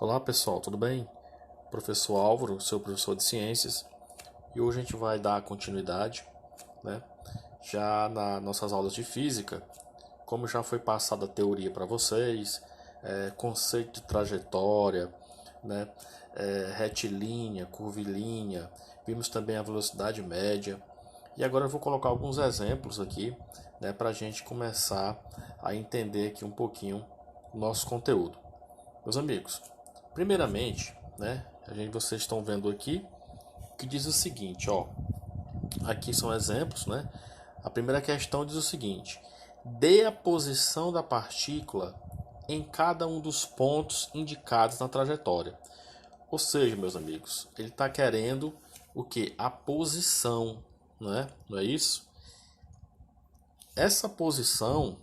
Olá pessoal, tudo bem? Professor Álvaro, seu professor de ciências, e hoje a gente vai dar continuidade, né? Já nas nossas aulas de física, como já foi passada a teoria para vocês, conceito de trajetória, né? Retilínea, curvilínea, vimos também a velocidade média, e agora eu vou colocar alguns exemplos aqui, né? Para a gente começar a entender aqui um pouquinho o nosso conteúdo. Meus amigos, primeiramente, né, vocês estão vendo aqui que diz o seguinte, ó, aqui são exemplos, né? A primeira questão diz o seguinte: dê a posição da partícula em cada um dos pontos indicados na trajetória. Ou seja, meus amigos, ele está querendo o que? A posição, né? Não é isso? Essa posição,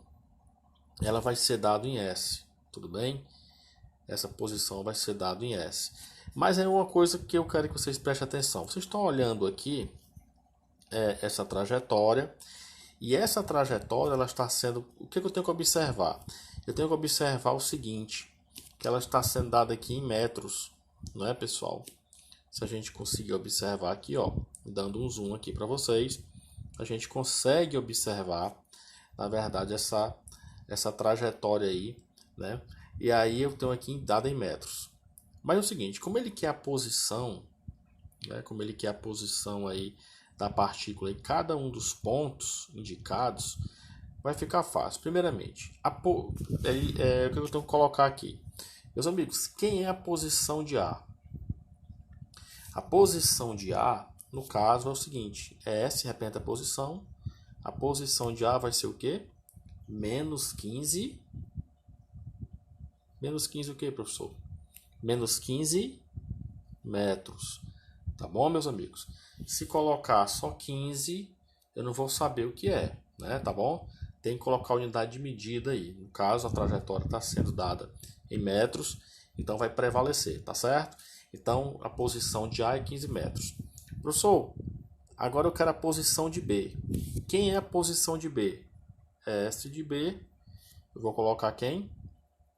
ela vai ser dada em S, tudo bem? Essa posição vai ser dada em S. Mas é uma coisa que eu quero que vocês prestem atenção. Vocês estão olhando aqui essa trajetória. E essa trajetória ela está sendo... O que eu tenho que observar? Eu tenho que observar o seguinte. Que ela está sendo dada aqui em metros. Não é, pessoal? Se a gente conseguir observar aqui, ó, dando um zoom aqui para vocês, a gente consegue observar, na verdade, essa trajetória aí, né? E aí eu tenho aqui dada em metros. Mas é o seguinte, como ele quer a posição, né? Como ele quer a posição aí da partícula em cada um dos pontos indicados, vai ficar fácil. Primeiramente, o que eu tenho que colocar aqui? Meus amigos, quem é a posição de A? A posição de A, no caso, é o seguinte, S representa a posição de A vai ser o quê? Menos 15. Menos 15 o quê, professor? Menos 15 metros. Tá bom, meus amigos? Se colocar só 15, eu não vou saber o que é, né? Tá bom? Tem que colocar a unidade de medida aí. No caso, a trajetória está sendo dada em metros, então vai prevalecer, tá certo? Então, a posição de A é 15 metros. Professor, agora eu quero a posição de B. Quem é a posição de B? S de B. Eu vou colocar quem?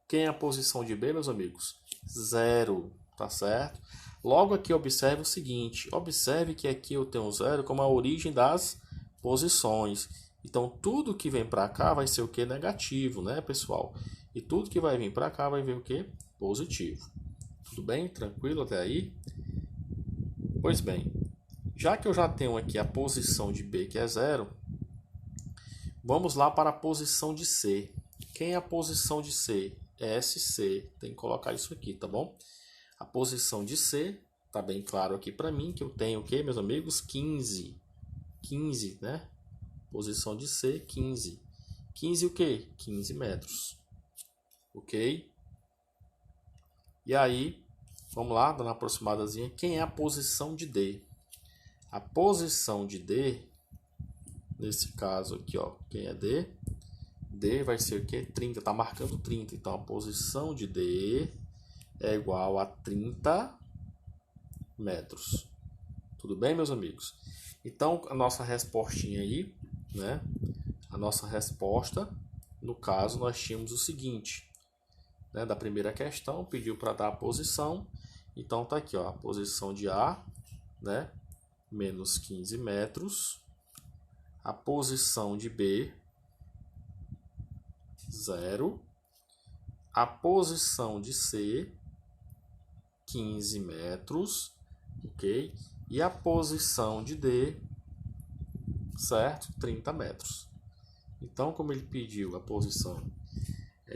Quem é a posição de B, meus amigos? 0, tá certo? Logo aqui observe o seguinte, observe que aqui eu tenho 0 como a origem das posições. Então tudo que vem para cá vai ser o que? Negativo, né, pessoal? E tudo que vai vir para cá vai vir o que? Positivo. Tudo bem? Tranquilo até aí? Pois bem, já que eu já tenho aqui a posição de B que é 0, vamos lá para a posição de C. Quem é a posição de C? SC. Tem que colocar isso aqui, tá bom? A posição de C, tá bem claro aqui para mim que eu tenho o que, meus amigos? 15. 15, né? Posição de C, 15. 15 o quê? 15 metros. Ok? E aí, vamos lá, dando uma aproximadazinha. Quem é a posição de D? A posição de D, nesse caso aqui, ó, quem é D? D vai ser o quê? 30, tá marcando 30. Então, a posição de D é igual a 30 metros. Tudo bem, meus amigos? Então, a nossa respostinha aí, né? A nossa resposta, no caso, nós tínhamos o seguinte, né? Da primeira questão, pediu para dar a posição. Então, tá aqui, ó, a posição de A, né? Menos 15 metros. A posição de B, 0. A posição de C, 15 metros, ok? E a posição de D, certo? 30 metros. Então, como ele pediu a posição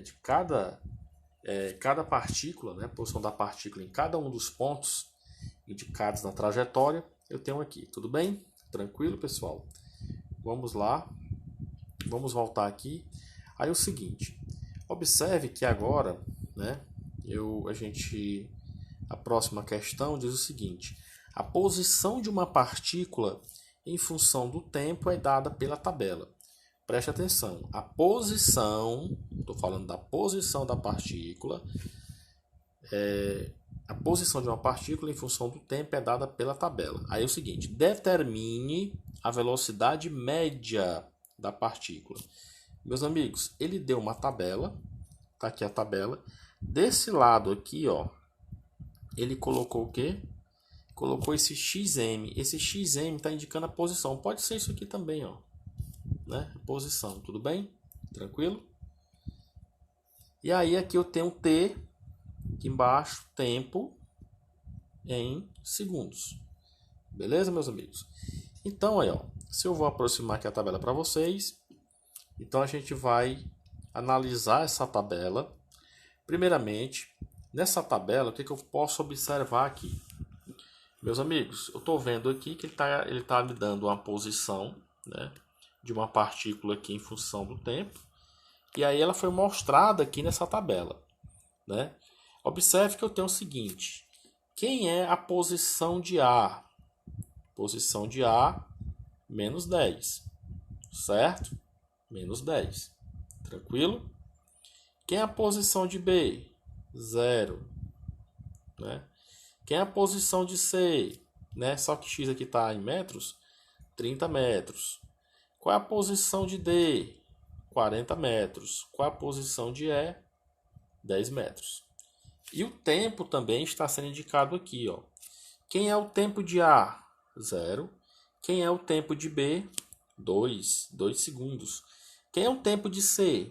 de cada partícula, né? A posição da partícula em cada um dos pontos indicados na trajetória, eu tenho aqui. Tudo bem? Tranquilo, pessoal? Vamos lá. Vamos voltar aqui. Aí o seguinte, observe que agora, né? A próxima questão diz o seguinte: a posição de uma partícula em função do tempo é dada pela tabela. Preste atenção, a posição, estou falando da posição da partícula, a posição de uma partícula em função do tempo é dada pela tabela. Aí é o seguinte, determine a velocidade média da partícula. Meus amigos, ele deu uma tabela, tá aqui a tabela. Desse lado aqui, ó, ele colocou o quê? Colocou esse XM. Esse XM está indicando a posição. Pode ser isso aqui também, ó, né? Posição, tudo bem? Tranquilo? E aí aqui eu tenho T, aqui embaixo, tempo em segundos. Beleza, meus amigos? Então, aí, ó, se eu vou aproximar aqui a tabela para vocês, então a gente vai analisar essa tabela. Primeiramente, nessa tabela, o que eu posso observar aqui? Meus amigos, eu estou vendo aqui que ele tá me dando uma posição, né, de uma partícula aqui em função do tempo. E aí ela foi mostrada aqui nessa tabela, né? Observe que eu tenho o seguinte. Quem é a posição de A? Posição de A, menos 10. Certo? Menos 10. Tranquilo? Quem é a posição de B? 0. Né? Quem é a posição de C? Né? Só que X aqui está em metros. 30 metros. Qual é a posição de D? 40 metros. Qual é a posição de E? 10 metros. E o tempo também está sendo indicado aqui, ó. Quem é o tempo de A? 0. Quem é o tempo de B? 2 segundos. Quem é o tempo de C?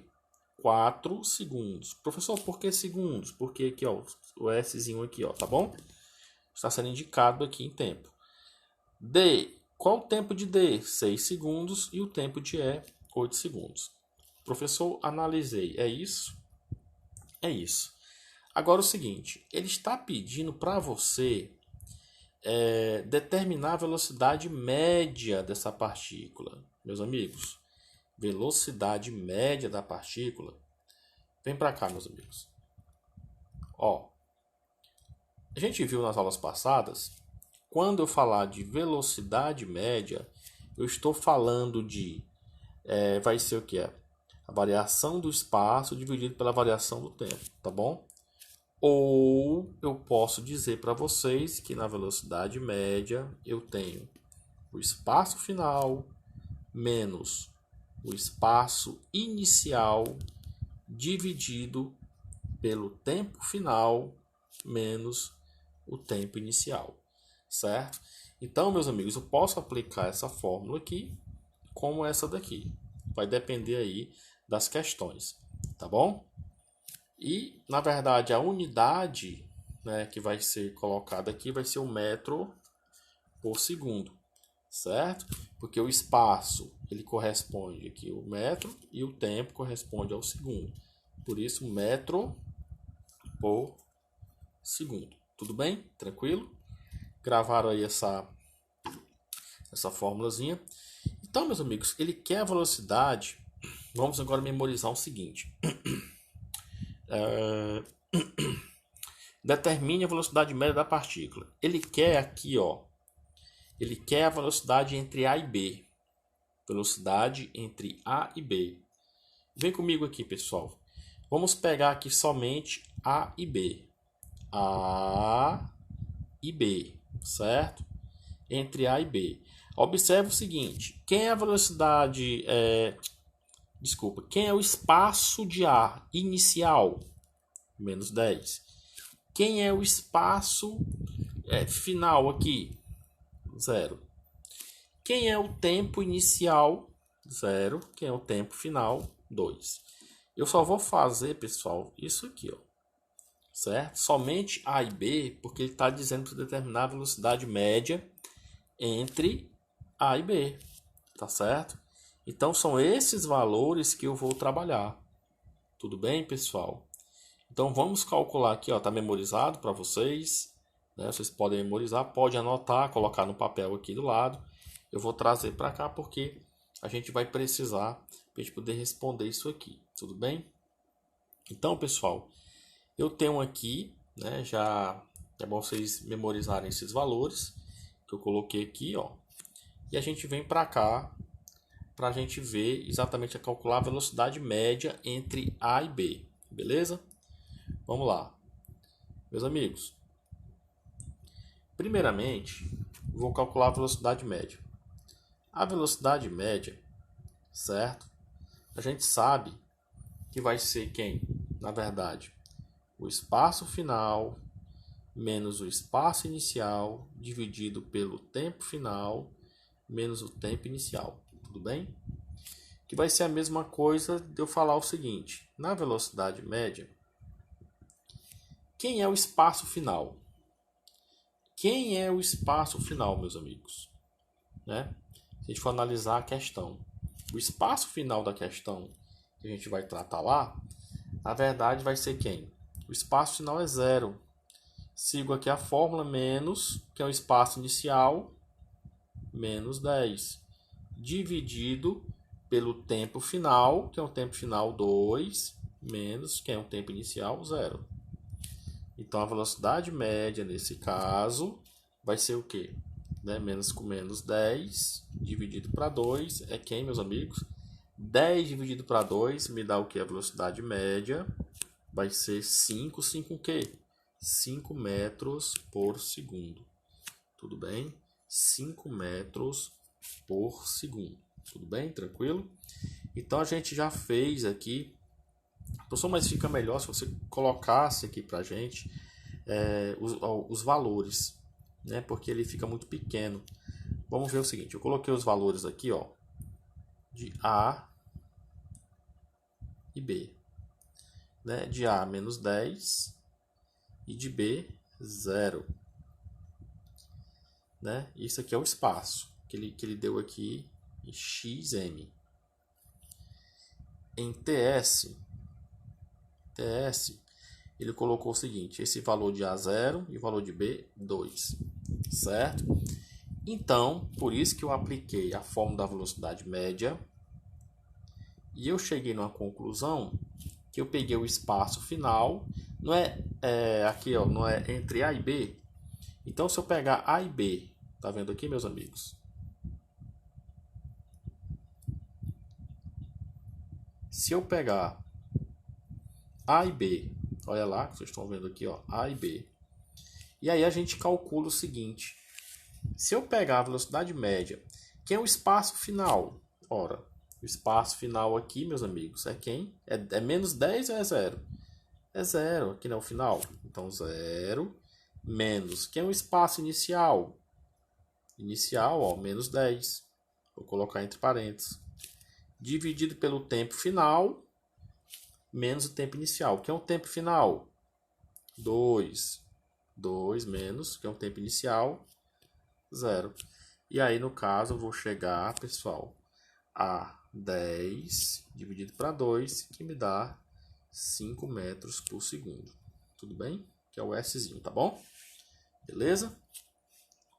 4 segundos. Professor, por que segundos? Porque aqui, ó, o Szinho aqui, ó, tá bom? Está sendo indicado aqui em tempo. D. Qual o tempo de D? 6 segundos. E o tempo de E? 8 segundos. Professor, analisei. É isso? É isso. Agora o seguinte, ele está pedindo para você determinar a velocidade média dessa partícula. Meus amigos, velocidade média da partícula. Vem para cá, meus amigos. Ó, a gente viu nas aulas passadas, quando eu falar de velocidade média, eu estou falando de, vai ser o que é? A variação do espaço dividido pela variação do tempo, tá bom? Ou eu posso dizer para vocês que na velocidade média eu tenho o espaço final menos o espaço inicial dividido pelo tempo final menos o tempo inicial, certo? Então, meus amigos, eu posso aplicar essa fórmula aqui como essa daqui. Vai depender aí das questões, tá bom? E, na verdade, a unidade, né, que vai ser colocada aqui vai ser o metro por segundo, certo? Porque o espaço, ele corresponde aqui ao metro e o tempo corresponde ao segundo. Por isso, metro por segundo. Tudo bem? Tranquilo? Gravaram aí essa fórmulazinha. Então, meus amigos, ele quer a velocidade. Vamos agora memorizar o seguinte. Determine a velocidade média da partícula. Ele quer aqui, ó. Ele quer a velocidade entre A e B. Velocidade entre A e B. Vem comigo aqui, pessoal. Vamos pegar aqui somente A e B. A e B, certo? Entre A e B. Observe o seguinte. Quem é a velocidade... Desculpa. Quem é o espaço de A inicial? Menos 10. Quem é o espaço final aqui? 0. Quem é o tempo inicial? 0. Quem é o tempo final? 2. Eu só vou fazer, pessoal, isso aqui, ó. Certo? Somente A e B, porque ele está dizendo para determinar a velocidade média entre A e B. Tá certo? Então, são esses valores que eu vou trabalhar. Tudo bem, pessoal? Então, vamos calcular aqui, ó, tá memorizado para vocês, né? Vocês podem memorizar, pode anotar, colocar no papel aqui do lado. Eu vou trazer para cá porque a gente vai precisar para a gente poder responder isso aqui, tudo bem? Então, pessoal, eu tenho aqui, né, já é bom vocês memorizarem esses valores que eu coloquei aqui, ó. E a gente vem para cá para a gente ver exatamente a calcular a velocidade média entre A e B, beleza? Vamos lá, meus amigos. Primeiramente, vou calcular a velocidade média. A velocidade média, certo? A gente sabe que vai ser quem? Na verdade, o espaço final menos o espaço inicial dividido pelo tempo final menos o tempo inicial. Tudo bem? Que vai ser a mesma coisa de eu falar o seguinte: na velocidade média, quem é o espaço final? Quem é o espaço final, meus amigos? Né? Se a gente for analisar a questão, o espaço final da questão que a gente vai tratar lá, na verdade vai ser quem? O espaço final é zero. Sigo aqui a fórmula menos, que é o espaço inicial, menos 10, dividido pelo tempo final, que é o tempo final 2, menos, que é o tempo inicial, 0. Então, a velocidade média, nesse caso, vai ser o quê? Né? Menos com menos 10, dividido para 2, é quem, meus amigos? 10 dividido para 2 me dá o que? A velocidade média vai ser 5 o quê? 5 metros por segundo. Tudo bem? 5 metros por segundo. Tudo bem? Tranquilo? Então, a gente já fez aqui. Professor, mas fica melhor se você colocasse aqui para a gente os valores, né? Porque ele fica muito pequeno. Vamos ver o seguinte, eu coloquei os valores aqui, ó, de A e B, né? De A menos 10 e de B 0, né? Isso aqui é o espaço que ele deu aqui em XM. Em TS, ele colocou o seguinte, esse valor de A 0 e o valor de B 2, certo? Então, por isso que eu apliquei a fórmula da velocidade média e eu cheguei numa conclusão que eu peguei o espaço final, não é, aqui, ó, não é entre A e B. Então, se eu pegar A e B, tá vendo aqui, meus amigos? Se eu pegar A e B, olha lá, vocês estão vendo aqui, ó, A e B. E aí a gente calcula o seguinte: se eu pegar a velocidade média, quem é o espaço final? Ora, o espaço final aqui, meus amigos, é quem? É menos 10 ou é 0? É 0, aqui não é o final. Então, 0 menos. Quem é o espaço inicial? Inicial, ó, menos 10. Vou colocar entre parênteses. Dividido pelo tempo final, menos o tempo inicial. Que é o tempo final? 2. 2 menos, que é o tempo inicial, 0. E aí, no caso, eu vou chegar, pessoal, a 10 dividido para 2, que me dá 5 metros por segundo. Tudo bem? Que é o Szinho, tá bom? Beleza?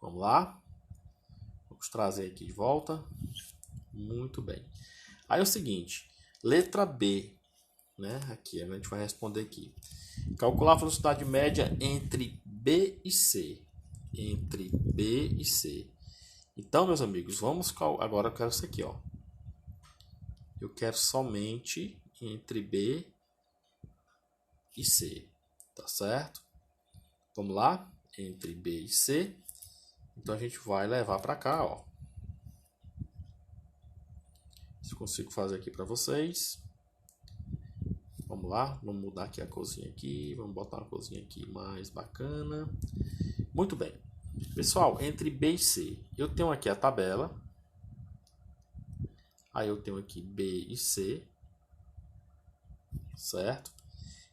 Vamos lá. Vamos trazer aqui de volta. Muito bem. Aí é o seguinte, letra B, né? Aqui, a gente vai responder aqui. Calcular a velocidade média entre B e C. Entre B e C. Então, meus amigos, vamos agora eu quero isso aqui, ó. Eu quero somente entre B e C, tá certo? Vamos lá? Entre B e C. Então, a gente vai levar para cá, ó. Se eu consigo fazer aqui para vocês. Vamos lá, vamos mudar aqui a corzinha aqui, vamos botar uma corzinha aqui mais bacana. Muito bem. Pessoal, entre B e C, eu tenho aqui a tabela. Aí eu tenho aqui B e C, certo?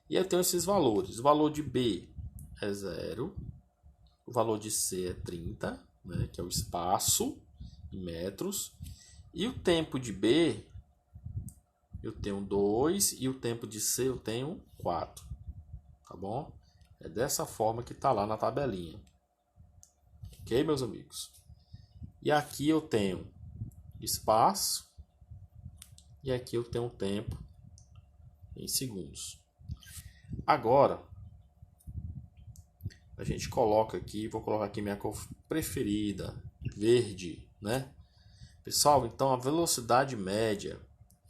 E eu tenho esses valores. O valor de B é 0, o valor de C é 30, né, que é o espaço em metros. E o tempo de B eu tenho 2 e o tempo de C eu tenho 4, tá bom? É dessa forma que está lá na tabelinha. Ok, meus amigos? E aqui eu tenho espaço e aqui eu tenho tempo em segundos. Agora, a gente coloca aqui, vou colocar aqui minha cor preferida, verde, né? Pessoal, então a velocidade média,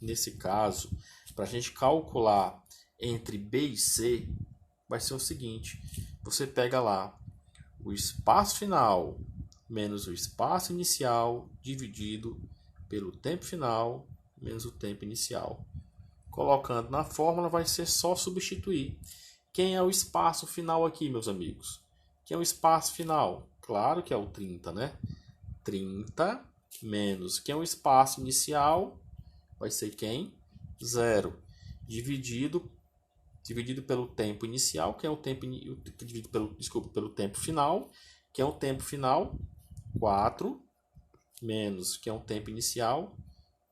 nesse caso, para a gente calcular entre B e C, vai ser o seguinte: você pega lá o espaço final menos o espaço inicial dividido pelo tempo final menos o tempo inicial. Colocando na fórmula, vai ser só substituir. Quem é o espaço final aqui, meus amigos? que é o espaço final? Claro que é o 30, né? 30 menos, que é o espaço inicial, vai ser quem? 0. Dividido pelo tempo inicial, que é o tempo dividido pelo tempo final, que é o tempo final, 4, menos, que é um tempo inicial,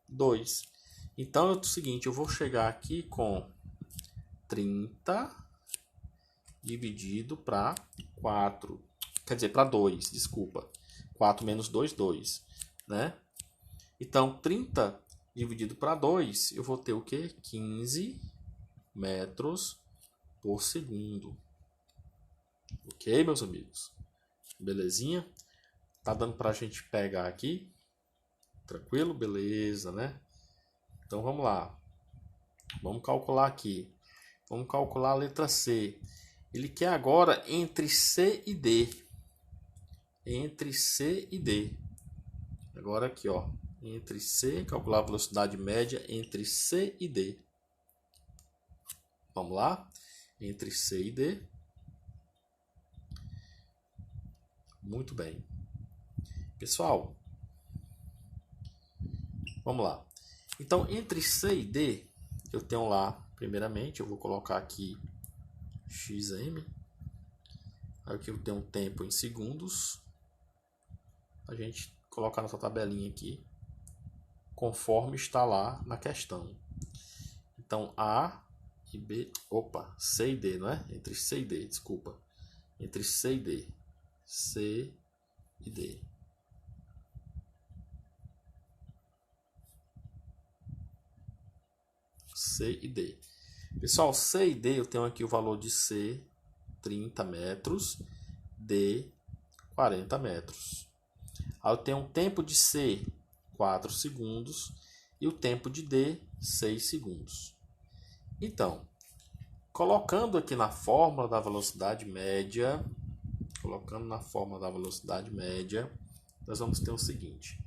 2. Então é o seguinte, eu vou chegar aqui com 30 dividido para 4, quer dizer, para 2, desculpa. 4 menos 2, 2, né? Então, 30 dividido para 2, eu vou ter o quê? 15 metros por segundo. Ok, meus amigos? Belezinha? Tá dando para a gente pegar aqui? Tranquilo? Beleza, né? Então, vamos lá. Vamos calcular aqui. Vamos calcular a letra C. Ele quer agora entre C e D. Entre C e D. Agora aqui, ó. Entre C, calcular a velocidade média entre C e D. Vamos lá? Entre C e D. Muito bem. Pessoal, vamos lá. Então, entre C e D, eu tenho lá, primeiramente, eu vou colocar aqui XM. Aí aqui eu tenho um tempo em segundos. A gente colocar nossa tabelinha aqui, conforme está lá na questão. Então, A e B, C e D, não é? Entre C e D, desculpa. Entre C e D. C e D. C e D. Pessoal, C e D eu tenho aqui o valor de C, 30 metros, D, 40 metros. Aí eu tenho um tempo de C, 4 segundos, e o tempo de D, 6 segundos. Então, colocando aqui na fórmula da velocidade média, nós vamos ter o seguinte.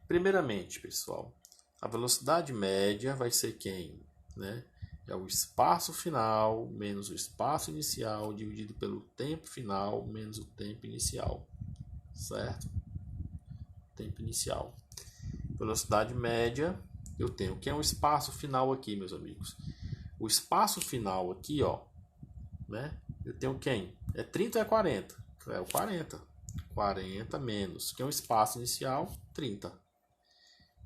Primeiramente, pessoal, a velocidade média vai ser quem? Né? É o espaço final menos o espaço inicial dividido pelo tempo final menos o tempo inicial. Certo? Tempo inicial. Velocidade média, eu tenho que é um espaço final aqui, meus amigos. O espaço final aqui, ó, né? Eu tenho quem? É 30 ou é 40? É o 40. 40 menos, que é um espaço inicial, 30.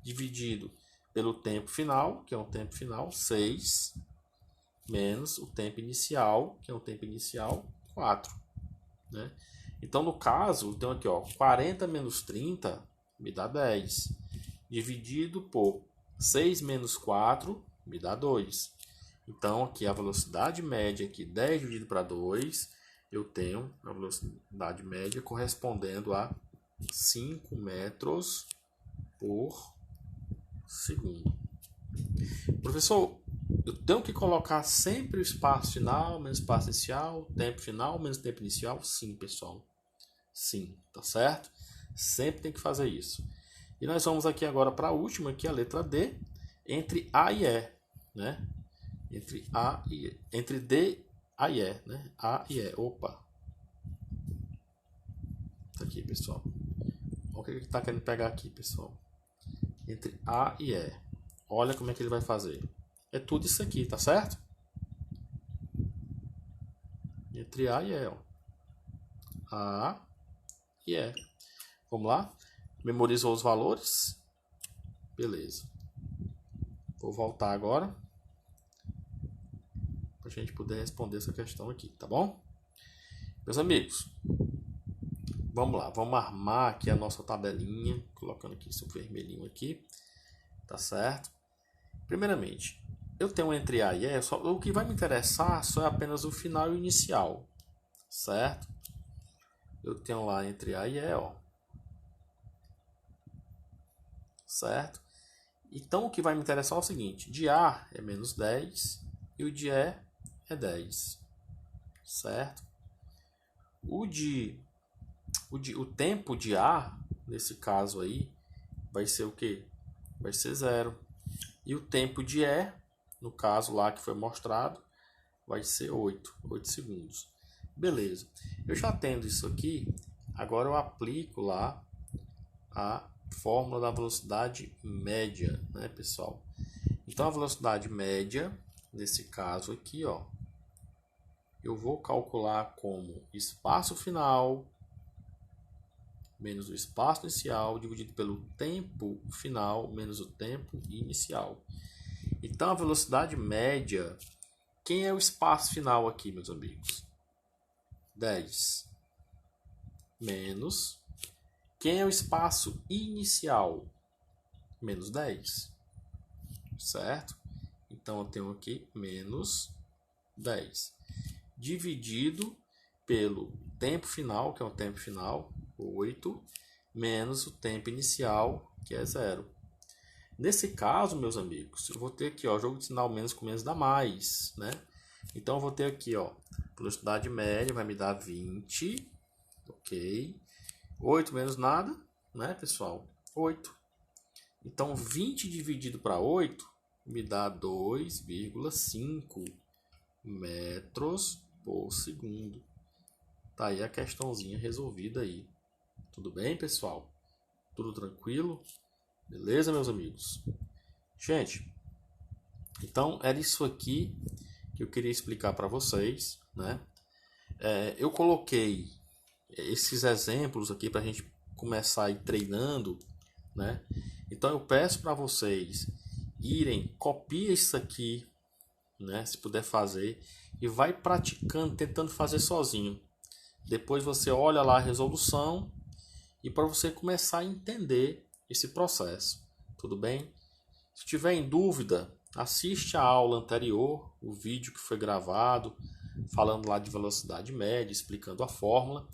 Dividido pelo tempo final, que é um tempo final, 6, menos o tempo inicial, que é um tempo inicial, 4. Né? Então, no caso, eu tenho aqui, ó, 40 menos 30 me dá 10. Dividido por 6 menos 4 me dá 2. Então, aqui a velocidade média, aqui 10 dividido para 2, eu tenho a velocidade média correspondendo a 5 metros por segundo. Professor, eu tenho que colocar sempre o espaço final, menos espaço inicial, tempo final, menos tempo inicial? Sim, pessoal. Sim, tá certo? Sempre tem que fazer isso. E nós vamos aqui agora para a última, que é a letra D, entre A e E, né? Entre D A e E, né? A e E. Opa. Tá aqui, pessoal. O que ele está querendo pegar aqui, pessoal? Entre A e E. Olha como é que ele vai fazer. É tudo isso aqui, tá certo? Entre A e E, ó. A e E. Vamos lá? Memorizou os valores? Beleza. Vou voltar agora para a gente poder responder essa questão aqui, tá bom? Meus amigos, vamos lá. Vamos armar aqui a nossa tabelinha, colocando aqui esse vermelhinho aqui, tá certo? Primeiramente, eu tenho entre A e E, o que vai me interessar só é apenas o final e o inicial, certo? Eu tenho lá entre A e E, ó. Certo? Então, o que vai me interessar é o seguinte, de A é menos 10 e o de E é 10, certo? O tempo de A, nesse caso aí, vai ser o quê? Vai ser 0. E o tempo de E, no caso lá que foi mostrado, vai ser 8 segundos. Beleza. Eu já tendo isso aqui, agora eu aplico lá a fórmula da velocidade média, né, pessoal? Então a velocidade média, nesse caso aqui, ó, eu vou calcular como espaço final menos o espaço inicial dividido pelo tempo final menos o tempo inicial. Então a velocidade média, quem é o espaço final aqui, meus amigos? 10 menos quem é o espaço inicial? Menos 10, certo? Então eu tenho aqui menos 10 dividido pelo tempo final, que é o tempo final, 8, menos o tempo inicial, que é 0. Nesse caso, meus amigos, eu vou ter aqui, ó, jogo de sinal menos com menos dá mais, né? Então eu vou ter aqui, ó, velocidade média vai me dar 20, ok? 8 menos nada, né, pessoal? 8. Então 20 dividido para 8 me dá 2,5 metros por segundo. Tá aí a questãozinha resolvida aí. Tudo bem, pessoal? Tudo tranquilo? Beleza, meus amigos? Gente, então era isso aqui que eu queria explicar para vocês, né? Eu coloquei esses exemplos aqui para a gente começar a ir treinando, né? Então eu peço para vocês irem, copia isso aqui, né? Se puder fazer, e vai praticando, tentando fazer sozinho. Depois você olha lá a resolução e para você começar a entender esse processo, tudo bem? Se tiver em dúvida, assiste a aula anterior, o vídeo que foi gravado, falando lá de velocidade média, explicando a fórmula,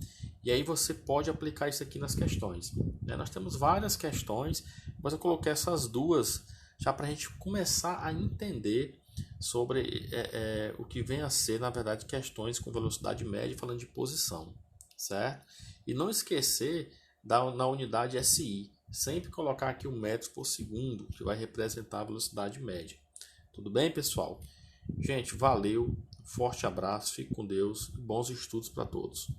e aí você pode aplicar isso aqui nas questões. Nós temos várias questões, mas eu coloquei essas duas já para a gente começar a entender sobre o que vem a ser, na verdade, questões com velocidade média, falando de posição, certo? E não esquecer na unidade SI, sempre colocar aqui o metros por segundo, que vai representar a velocidade média. Tudo bem, pessoal? Gente, valeu, forte abraço, fique com Deus e bons estudos para todos.